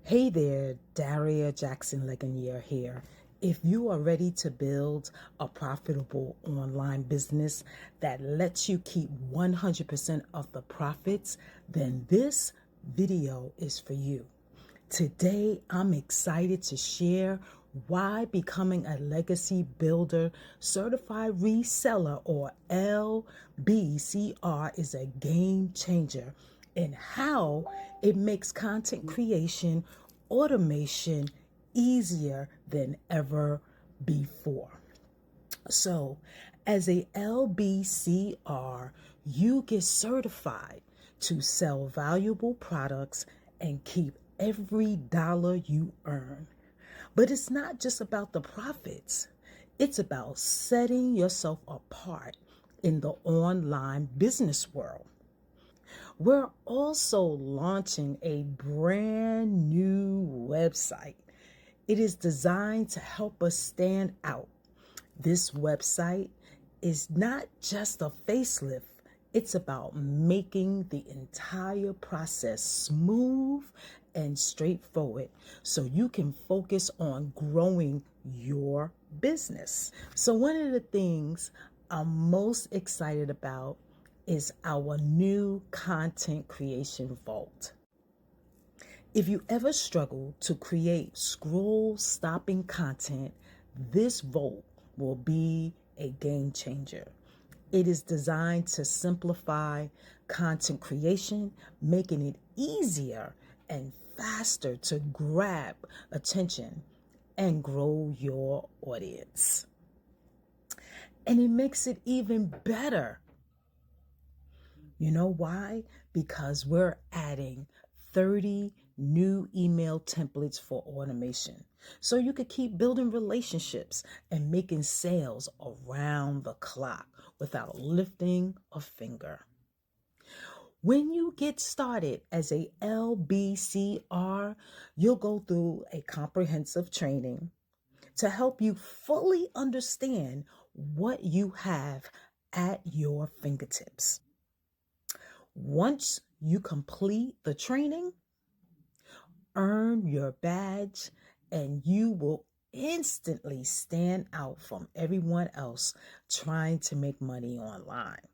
Hey there, Daria Jackson Legonier here. If you are ready to build a profitable online business that lets you keep 100% of the profits, then this video is for you. Today, I'm excited to share why becoming a legacy builder certified reseller or LBCR is a game changer and how it makes content creation automation easier than ever before. So, as a LBCR, you get certified to sell valuable products and keep every dollar you earn. But it's not just about the profits, it's about setting yourself apart in the online business world. We're also launching a brand new website. It is designed to help us stand out. This website is not just a facelift, it's about making the entire process smooth and straightforward so you can focus on growing your business. So, one of the things I'm most excited about is our new content creation vault. If you ever struggle to create scroll stopping content, this vault will be a game changer. It is designed to simplify content creation, making it easier and faster to grab attention and grow your audience. And it makes it even better. You know why? Because we're adding 30 new email templates for automation. So you could keep building relationships and making sales around the clock without lifting a finger. When you get started as a LBCR, you'll go through a comprehensive training to help you fully understand what you have at your fingertips. Once you complete the training, earn your badge, and you will instantly stand out from everyone else trying to make money online.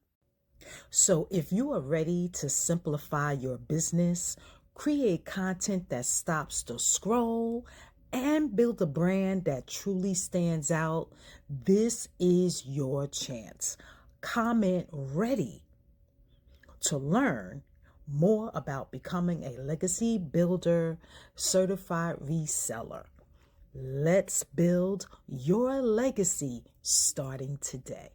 So if you are ready to simplify your business, create content that stops the scroll, and build a brand that truly stands out, this is your chance. Comment ready to learn more about becoming a legacy builder certified reseller. Let's build your legacy starting today.